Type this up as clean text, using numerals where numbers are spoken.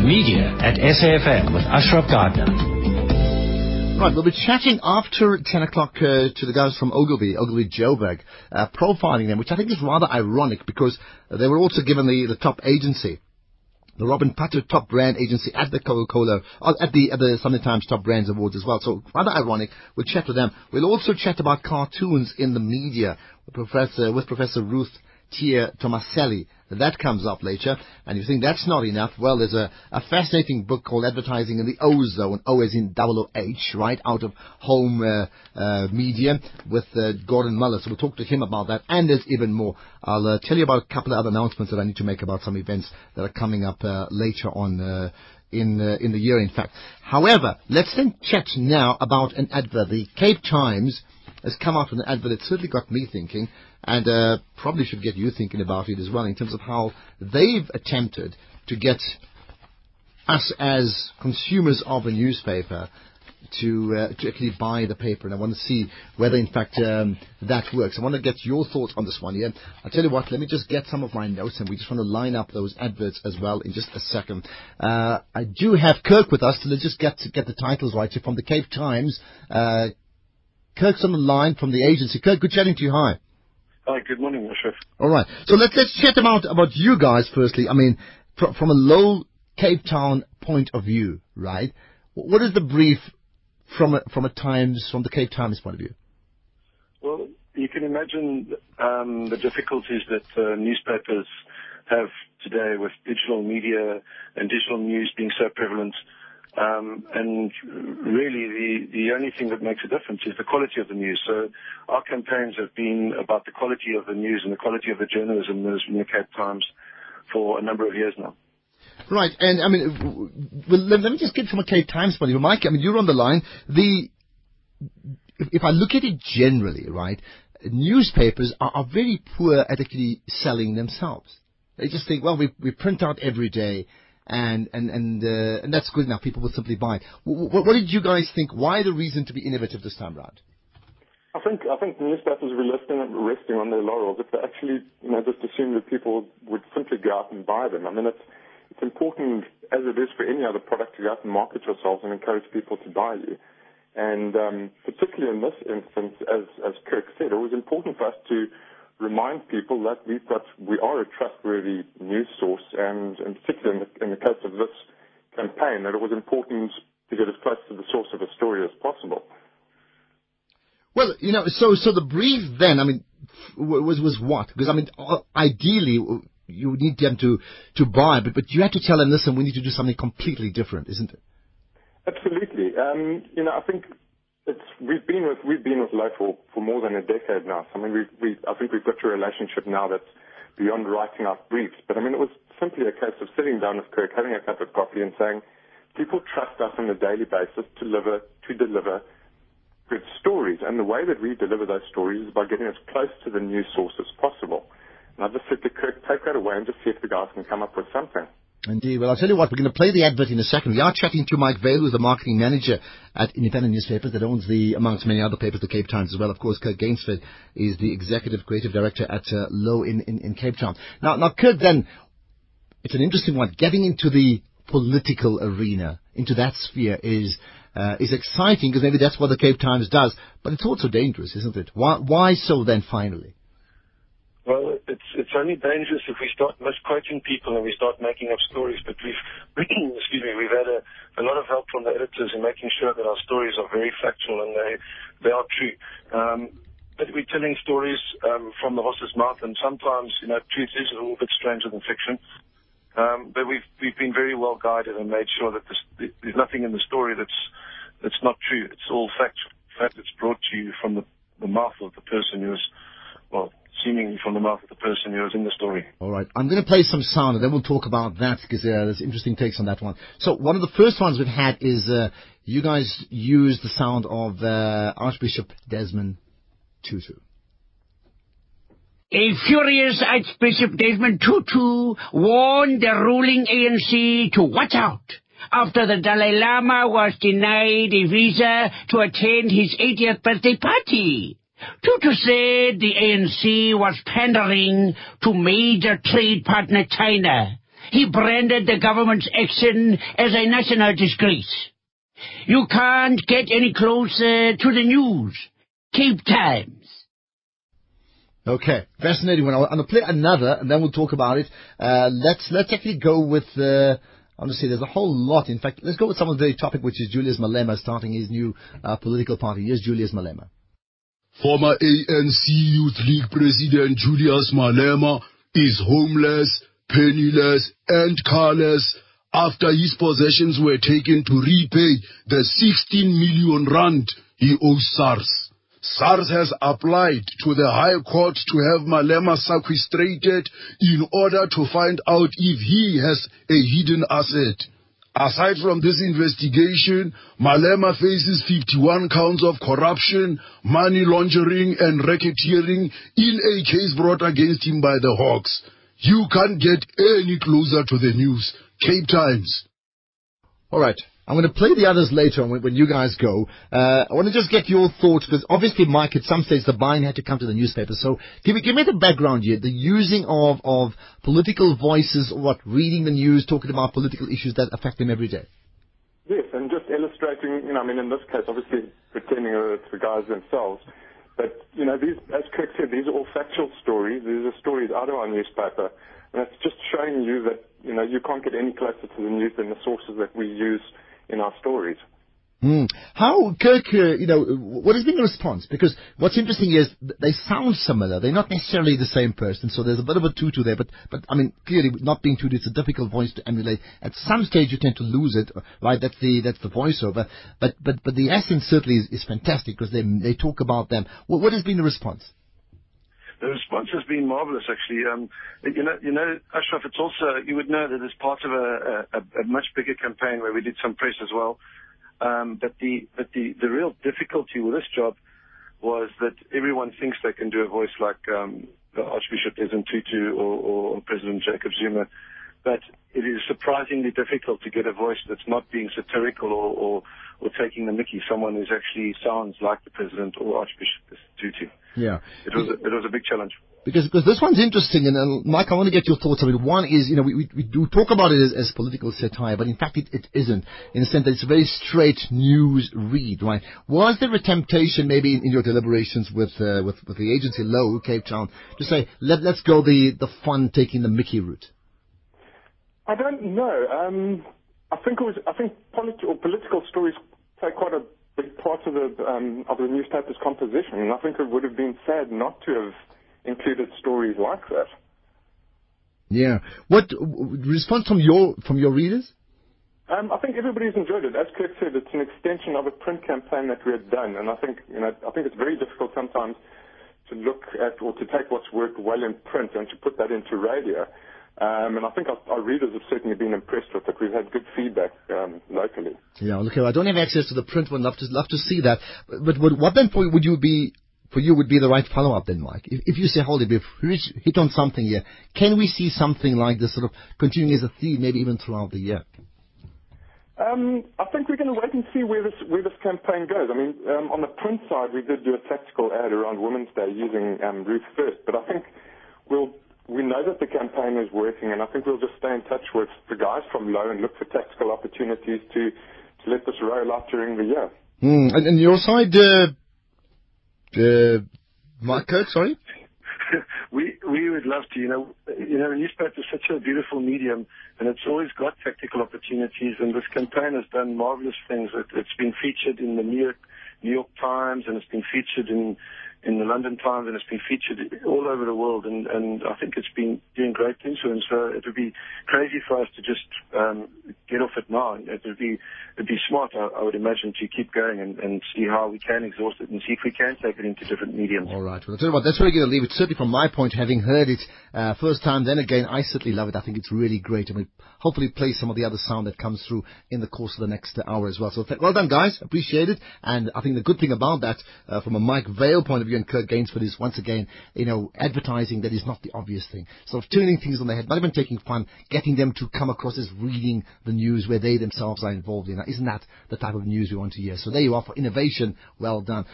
Media at SAFM with Ashraf Gardner. Right, we'll be chatting after 10 o'clock to the guys from Ogilvy Joburg, profiling them, which I think is rather ironic because they were also given the top agency, the Robin Patter Top Brand Agency at the Coca-Cola, at the Sunday Times Top Brands Awards as well. So rather ironic. We'll chat with them. We'll also chat about cartoons in the media with Professor Ruth Tia Tomaselli. That comes up later. And you think that's not enough? Well, there's a fascinating book called Advertising in the O-Zone, O as in OOH, right, out of home media with Gordon Muller. So we'll talk to him about that. And there's even more. I'll tell you about a couple of other announcements that I need to make about some events that are coming up later on in the year, in fact. However, let's then chat now about an advert. The Cape Times has come out with an advert that certainly got me thinking, and probably should get you thinking about it as well, in terms of how they've attempted to get us as consumers of a newspaper to actually buy the paper. And I want to see whether, in fact, that works. I want to get your thoughts on this one here. I'll tell you what, let me just get some of my notes, and we just want to line up those adverts as well in just a second. I do have Kirk with us, so let's just get the titles right. So from the Cape Times, Kirk's on the line from the agency. Kirk, good chatting to you. Hi. Hi, good morning, Ashraf. All right. So let's chat about you guys firstly. I mean, from a Lowe Cape Town point of view, right? What is the brief from the Cape Times point of view? Well, you can imagine the difficulties that newspapers have today with digital media and digital news being so prevalent. And really, the only thing that makes a difference is the quality of the news. So our campaigns have been about the quality of the news and the quality of the journalism that is in the Cape Times for a number of years now. Right, and I mean, well, let me just get from a Cape Times point of view. Mike, I mean, you're on the line. If I look at it generally, right, newspapers are very poor at actually selling themselves. They just think, well, we print out every day. And that's good enough. People will simply buy it. What did you guys think? Why the reason to be innovative this time round? I think newspapers were resting on their laurels if they actually, just assumed that people would simply go out and buy them. I mean, it's important, as it is for any other product, to go out and market yourselves and encourage people to buy you. And particularly in this instance, as Kirk said, it was important for us to remind people that we are a trustworthy news source, and particularly in the case of this campaign, that it was important to get as close to the source of a story as possible. Well, so the brief then, I mean, was what? Because, I mean, ideally, you would need them to buy, but you have to tell them, listen, we need to do something completely different, isn't it? Absolutely. I think we've been with Lowe for more than a decade now. So, I mean, I think we've got a relationship now that's beyond writing out briefs. But I mean, it was simply a case of sitting down with Kirk, having a cup of coffee, and saying, people trust us on a daily basis to deliver good stories. And the way that we deliver those stories is by getting as close to the news source as possible. And I just said to Kirk, take that away and just see if the guys can come up with something. Indeed. Well, I'll tell you what, we're going to play the advert in a second. We are chatting to Mike Vale, who's the marketing manager at Independent Newspapers that owns amongst many other papers, the Cape Times as well. Of course, Kirk Gainsford is the executive creative director at Lowe in Cape Town. Now, Kirk, then, it's an interesting one. Getting into the political arena, into that sphere is exciting, because maybe that's what the Cape Times does, but it's also dangerous, isn't it? Why so then, finally? Well, it's only dangerous if we start misquoting people and we start making up stories. But we've had a lot of help from the editors in making sure that our stories are very factual and they are true. But we're telling stories from the horse's mouth, and sometimes, truth is a little bit stranger than fiction. But we've been very well guided and made sure that there's nothing in the story that's not true. It's all factual. In fact, it's brought to you from the mouth of the person who is, well, seemingly from the mouth of the person who was in the story. All right. I'm going to play some sound, and then we'll talk about that, because there's interesting takes on that one. So one of the first ones we've had is you guys used the sound of Archbishop Desmond Tutu. A furious Archbishop Desmond Tutu warned the ruling ANC to watch out after the Dalai Lama was denied a visa to attend his 80th birthday party. Tutu said the ANC was pandering to major trade partner China he branded the government's action as a national disgrace. You can't get any closer to the news. Cape Times. Okay, fascinating one. I'm going to play another, and then we'll talk about it. Let's actually go with. Honestly, there's a whole lot. In fact, let's go with some of the topic, which is Julius Malema starting his new political party. Here's Julius Malema. Former ANC Youth League President Julius Malema is homeless, penniless, and carless after his possessions were taken to repay the 16 million rand he owes SARS. SARS has applied to the High Court to have Malema sequestrated in order to find out if he has a hidden asset. Aside from this investigation, Malema faces 51 counts of corruption, money laundering and racketeering in a case brought against him by the Hawks. You can't get any closer to the news. Cape Times. All right. I'm going to play the others later on when you guys go. I want to just get your thoughts, because obviously, Mike, at some stage the buying had to come to the newspaper. So give me the background here, the using of political voices, reading the news, talking about political issues that affect them every day. Yes, and just illustrating, in this case, obviously pretending it's the guys themselves. But, these, as Kirk said, these are all factual stories. These are stories out of our newspaper. And it's just showing you that, you can't get any closer to the news than the sources that we use in our stories. How, Kirk, what has been the response? Because what's interesting is they sound similar. They're not necessarily the same person, so there's a bit of a tutu there. But clearly, not being tutu, it's a difficult voice to emulate. At some stage, you tend to lose it, right? That's the voiceover. But the essence certainly is fantastic, because they talk about them. What has been the response? The response has been marvelous, actually. Ashraf, it's also, you would know that it's part of a much bigger campaign where we did some press as well. But the real difficulty with this job was that everyone thinks they can do a voice like the Archbishop Desmond Tutu or President Jacob Zuma. But it is surprisingly difficult to get a voice that's not being satirical or taking the mickey, someone who actually sounds like the President or Archbishop Tutu. Yeah. It was a big challenge. Because this one's interesting, and Mike, I want to get your thoughts on it. One is, we do talk about it as political satire, but in fact it isn't, in the sense that it's a very straight news read, right? Was there a temptation, maybe in your deliberations with the agency Lowe, Cape Town, to say, let's go the fun, taking the mickey route? I don't know. I think political stories play quite a big part of the newspaper's composition, and I think it would have been sad not to have included stories like that. Yeah. What response from your readers? I think everybody's enjoyed it. As Kirk said, it's an extension of a print campaign that we had done, and I think it's very difficult sometimes to look at or to take what's worked well in print and to put that into radio. And I think our readers have certainly been impressed with it. We've had good feedback locally. Yeah, look, I don't have access to the print one. Love to see that. But what then would you be the right follow-up then, Mike? If you say, hold it, we've hit on something here, can we see something like this sort of continuing as a theme, maybe even throughout the year? I think we're going to wait and see where this campaign goes. On the print side, we did do a tactical ad around Women's Day using Ruth First, but I think we know that the campaign is working, and I think we'll just stay in touch with the guys from Lowe and look for tactical opportunities to let this roll out during the year. And your side, Mike, Kirk, sorry? We would love to. A newspaper is such a beautiful medium, and it's always got tactical opportunities, and this campaign has done marvelous things. It's been featured in the New York Times, and it's been featured in the London Times, and it's been featured all over the world, and I think it's been doing great things for them. So it would be crazy for us to just get off it now. It would be smart, I would imagine, to keep going and see how we can exhaust it and see if we can take it into different mediums. All right. Well, I'll tell you what, that's where we're going to leave it. Certainly from my point, having heard it first time, then again, I certainly love it. I think it's really great, and we'll hopefully play some of the other sound that comes through in the course of the next hour as well. So well done, guys. Appreciate it. And I think the good thing about that, from a Mike Vale point of view and Kirk Gainsford, is once again, advertising that is not the obvious thing. Sort of turning things on their head, not even taking fun, getting them to come across as reading the news where they themselves are involved in. Isn't that the type of news we want to hear? So there you are for innovation. Well done.